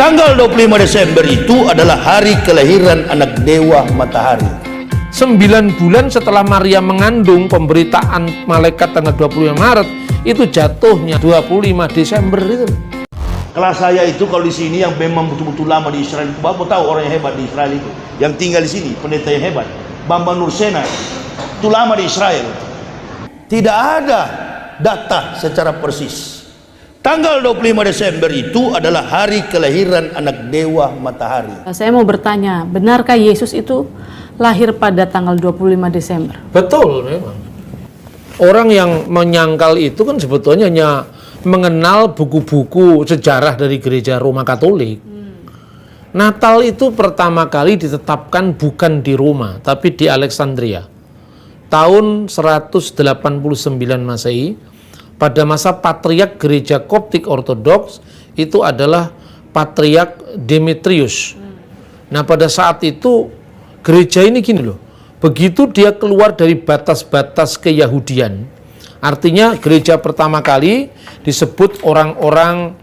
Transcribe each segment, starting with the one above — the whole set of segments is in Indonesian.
Tanggal 25 Desember itu adalah hari kelahiran anak dewa matahari. 9 bulan setelah Maria mengandung, pemberitaan malaikat tanggal 25 Maret itu jatuhnya 25 Desember itu. Kelas saya itu kalau di sini yang memang betul-betul lama di Israel itu, Bapak tahu orang yang hebat di Israel itu, yang tinggal di sini, pendeta yang hebat, Bambang Nursena, itu lama di Israel. Tidak ada data secara persis. Tanggal 25 Desember itu adalah hari kelahiran anak dewa matahari. Saya mau bertanya, benarkah Yesus itu lahir pada tanggal 25 Desember? Betul memang. Orang yang menyangkal itu kan sebetulnya hanya mengenal buku-buku sejarah dari gereja Roma Katolik. Natal itu pertama kali ditetapkan bukan di Roma, tapi di Alexandria. Tahun 189 Masehi, pada masa Patriark Gereja Koptik Ortodoks, itu adalah Patriark Demetrius. Nah, pada saat itu gereja ini gini loh, begitu dia keluar dari batas-batas keyahudian, artinya gereja pertama kali disebut orang-orang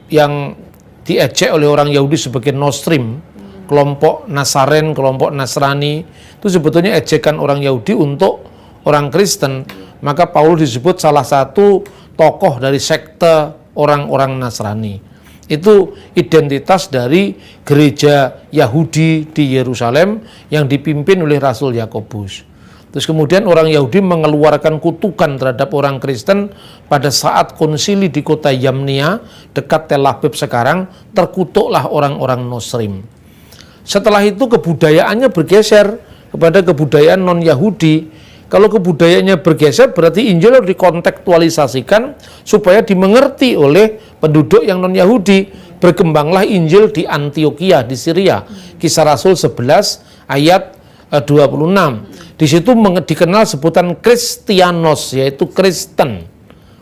yang diejek oleh orang Yahudi sebagai Nostrim, kelompok Nasaren, kelompok Nasrani, itu sebetulnya ejekan orang Yahudi untuk orang Kristen. Maka Paulus disebut salah satu tokoh dari sekte orang-orang Nasrani. Itu identitas dari gereja Yahudi di Yerusalem yang dipimpin oleh Rasul Yakobus. Terus kemudian orang Yahudi mengeluarkan kutukan terhadap orang Kristen pada saat konsili di kota Yamnia, dekat Tel Aviv sekarang, terkutuklah orang-orang Nostrim. Setelah itu kebudayaannya bergeser kepada kebudayaan non-Yahudi. Kalau kebudayaannya bergeser, berarti Injil harus dikontekstualisasikan supaya dimengerti oleh penduduk yang non-Yahudi. Berkembanglah Injil di Antioquia, di Syria. Kisah Rasul 11 ayat 26. Di situ dikenal sebutan Kristianos, yaitu Kristen.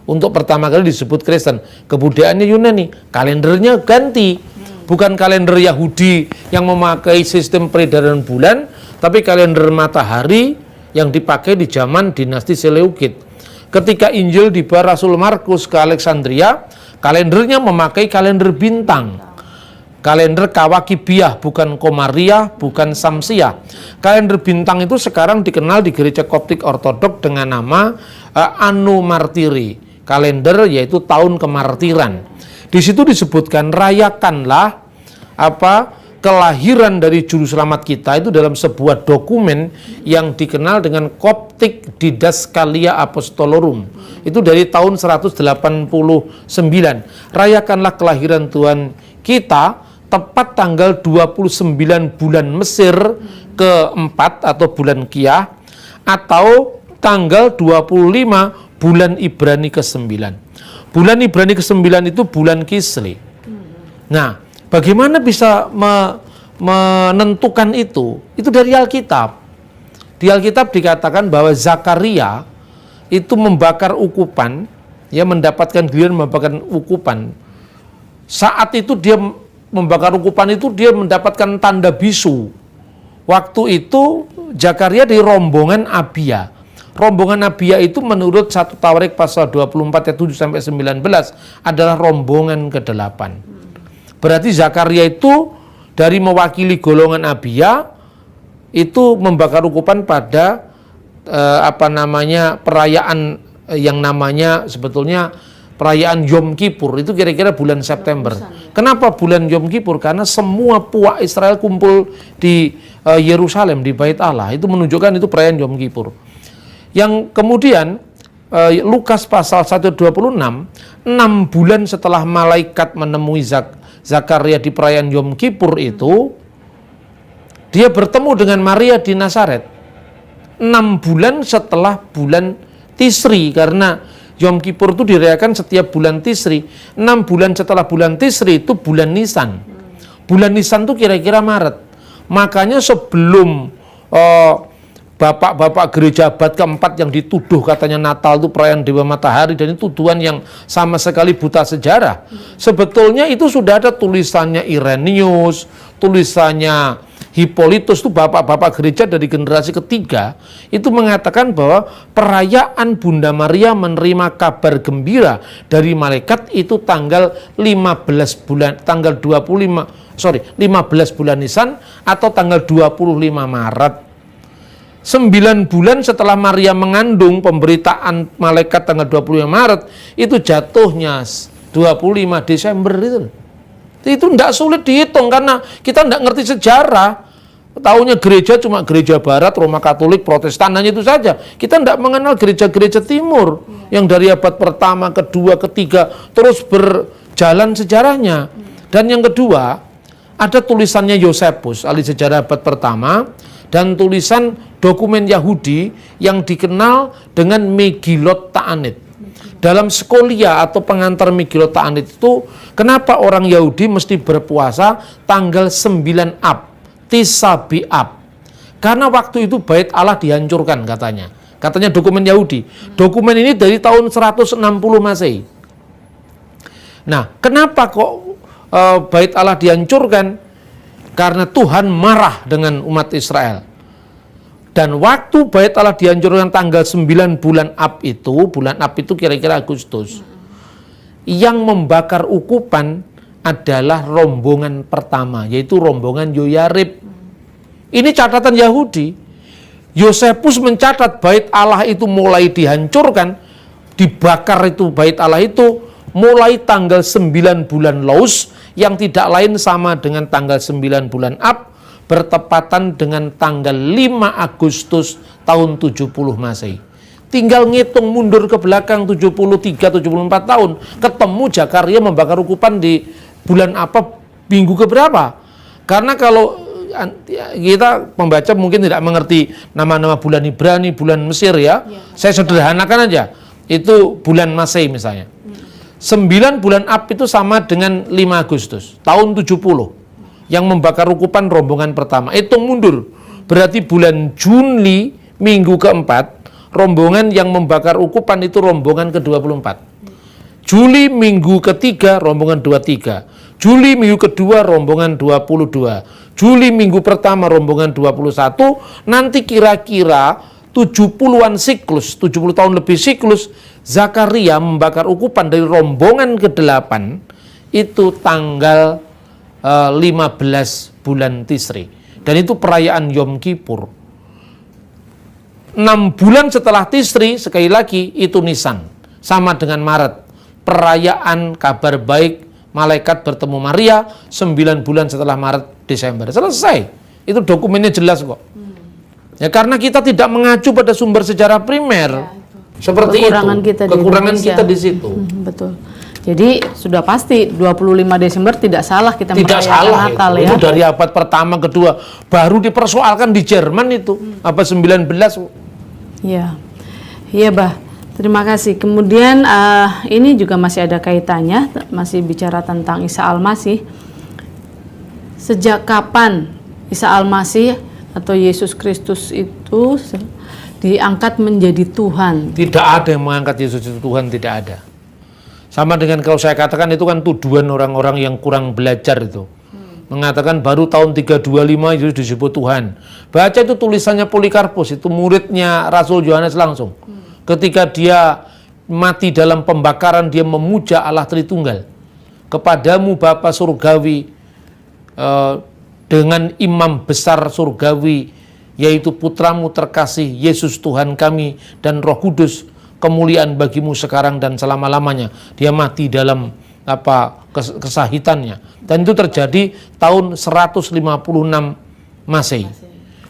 Untuk pertama kali disebut Kristen. Kebudayaannya Yunani, kalendernya ganti. Bukan kalender Yahudi yang memakai sistem peredaran bulan, tapi kalender matahari yang dipakai di zaman dinasti Seleukid. Ketika Injil dibawa Rasul Markus ke Alexandria, kalendernya memakai kalender bintang. Kalender Kawakibiyah, bukan Komariah, bukan Samsiah. Kalender bintang itu sekarang dikenal di gereja Koptik Ortodok dengan nama Anno Martiri. Kalender yaitu tahun kemartiran. Di situ disebutkan rayakanlah kelahiran dari juru selamat kita itu dalam sebuah dokumen yang dikenal dengan Koptik Didaskalia Apostolorum. Itu dari tahun 189. Rayakanlah kelahiran Tuhan kita tepat tanggal 29 bulan Mesir keempat atau bulan Kiyah, atau tanggal 25 bulan Ibrani ke-9. Bulan Ibrani ke-9 itu bulan Kislev. Nah, bagaimana bisa menentukan itu? Itu dari Alkitab. Di Alkitab dikatakan bahwa Zakaria itu membakar ukupan, ya, mendapatkan giliran membakar ukupan. Saat itu dia membakar ukupan itu, dia mendapatkan tanda bisu. Waktu itu Zakaria di rombongan Abia. Rombongan Abia itu menurut 1 Tawarik pasal 24 ayat 7-19 adalah rombongan ke-8. Berarti Zakaria itu dari mewakili golongan Abia itu membakar ukupan pada perayaan yang namanya sebetulnya perayaan Yom Kippur. Itu kira-kira bulan September. Kenapa bulan Yom Kippur? Karena semua puak Israel kumpul di Yerusalem, di Bait Allah. Itu menunjukkan itu perayaan Yom Kippur. Yang kemudian Lukas pasal 126, 6 bulan setelah malaikat menemui Zakaria di perayaan Yom Kippur itu, dia bertemu dengan Maria di Nazaret. 6 bulan setelah bulan Tisri, karena Yom Kippur itu dirayakan setiap bulan Tisri. 6 bulan setelah bulan Tisri itu bulan Nisan. Bulan Nisan itu kira-kira Maret. Makanya sebelum bapak-bapak gereja abad keempat yang dituduh katanya Natal itu perayaan Dewa Matahari, dan itu tuduhan yang sama sekali buta sejarah. Sebetulnya itu sudah ada tulisannya Irenaeus, tulisannya Hippolytus itu bapak-bapak gereja dari generasi ketiga, itu mengatakan bahwa perayaan Bunda Maria menerima kabar gembira dari malaikat itu tanggal 15 bulan Nisan atau tanggal 25 Maret. 9 bulan setelah Maria mengandung, pemberitaan malaikat tanggal 25 Maret, itu jatuhnya 25 Desember itu. Itu tidak sulit dihitung karena kita tidak ngerti sejarah. Taunya gereja cuma gereja barat, Roma Katolik, Protestan, hanya itu saja. Kita tidak mengenal gereja-gereja timur yang dari abad pertama, kedua, ketiga terus berjalan sejarahnya. Dan yang kedua, ada tulisannya Yosepus, ahli sejarah abad pertama, dan tulisan dokumen Yahudi yang dikenal dengan Megillot Ta'anit. Dalam Skolia atau pengantar Megillot Ta'anit itu, kenapa orang Yahudi mesti berpuasa tanggal 9 Ab, Tis'a B'Av? Karena waktu itu bait Allah dihancurkan katanya. Katanya dokumen Yahudi. Dokumen ini dari tahun 160 Masehi. Nah, kenapa kok bait Allah dihancurkan? Karena Tuhan marah dengan umat Israel. Dan waktu bait Allah dihancurkan tanggal 9 bulan Ab itu kira-kira Agustus. Yang membakar ukupan adalah rombongan pertama, yaitu rombongan Yoyarib. Ini catatan Yahudi. Yosepus mencatat bait Allah itu mulai dihancurkan, dibakar itu bait Allah itu mulai tanggal 9 bulan Laus, yang tidak lain sama dengan tanggal 9 bulan Ab, bertepatan dengan tanggal 5 Agustus tahun 70 Masehi. Tinggal ngitung mundur ke belakang 73-74 tahun, ketemu Zakaria membakar ukupan di bulan apa, minggu keberapa. Karena kalau kita pembaca mungkin tidak mengerti nama-nama bulan Ibrani, bulan Mesir ya. Saya sederhanakan aja. Itu bulan Masehi misalnya. 9 bulan Ab itu sama dengan 5 Agustus tahun 70. Yang membakar ukupan rombongan pertama. Hitung mundur. Berarti bulan Juli minggu keempat, rombongan yang membakar ukupan itu rombongan ke-24. Juli minggu ketiga, rombongan 23. Juli minggu kedua, rombongan 22. Juli minggu pertama, rombongan 21. Nanti kira-kira 70-an siklus, 70 tahun lebih siklus, Zakaria membakar ukupan dari rombongan ke-8 itu tanggal 15 bulan Tisri. Dan itu perayaan Yom Kippur. 6 bulan setelah Tisri, sekali lagi, itu Nisan. Sama dengan Maret. Perayaan kabar baik, malaikat bertemu Maria, 9 bulan setelah Maret, Desember. Selesai. Itu dokumennya jelas kok. Ya karena kita tidak mengacu pada sumber sejarah primer. Ya, seperti kekurangan itu. Kekurangan kita di situ. Betul. Jadi sudah pasti 25 Desember tidak salah kita merayakan Natal ya. Itu dari abad pertama, kedua. Baru dipersoalkan di Jerman itu. Abad 19. Iya. Iya, Bah. Terima kasih. Kemudian ini juga masih ada kaitannya, masih bicara tentang Isa Al-Masih. Sejak kapan Isa Al-Masih atau Yesus Kristus itu diangkat menjadi Tuhan? Tidak ada yang mengangkat Yesus itu Tuhan, tidak ada. Sama dengan kalau saya katakan itu kan tuduhan orang-orang yang kurang belajar itu. Mengatakan baru tahun 325 Yesus disebut Tuhan. Baca itu tulisannya Polikarpus, itu muridnya Rasul Yohanes langsung. Ketika dia mati dalam pembakaran, dia memuja Allah Tritunggal. Kepadamu Bapa Surgawi, dengan imam besar surgawi, yaitu putramu terkasih Yesus Tuhan kami dan Roh Kudus, kemuliaan bagimu sekarang dan selama-lamanya. Dia mati dalam kesahitannya. Dan itu terjadi tahun 156 Masehi.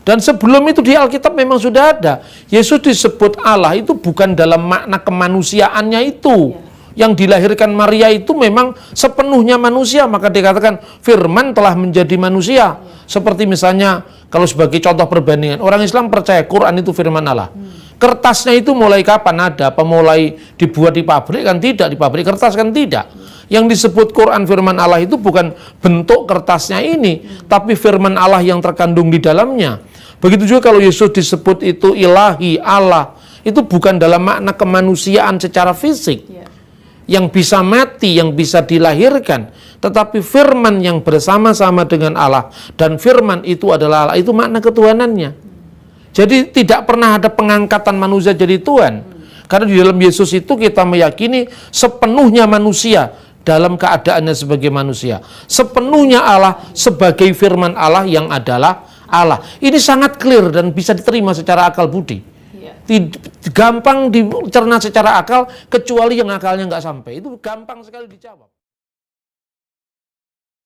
Dan sebelum itu di Alkitab memang sudah ada. Yesus disebut Allah itu bukan dalam makna kemanusiaannya itu. Yang dilahirkan Maria itu memang sepenuhnya manusia. Maka dikatakan firman telah menjadi manusia. Seperti misalnya kalau sebagai contoh perbandingan, orang Islam percaya Quran itu firman Allah. Kertasnya itu mulai kapan ada? Apa mulai dibuat di pabrik? Kan tidak. Di pabrik kertas kan tidak. Yang disebut Quran firman Allah itu bukan bentuk kertasnya ini, tapi firman Allah yang terkandung di dalamnya. Begitu juga kalau Yesus disebut itu ilahi, Allah, itu bukan dalam makna kemanusiaan secara fisik. yang bisa mati, yang bisa dilahirkan, tetapi firman yang bersama-sama dengan Allah, dan firman itu adalah Allah, itu makna ketuhanannya. Jadi tidak pernah ada pengangkatan manusia jadi Tuhan, karena di dalam Yesus itu kita meyakini sepenuhnya manusia dalam keadaannya sebagai manusia, sepenuhnya Allah sebagai firman Allah yang adalah Allah. Ini sangat clear dan bisa diterima secara akal budi. Gampang dicerna secara akal, kecuali yang akalnya nggak sampai. Itu gampang sekali dijawab.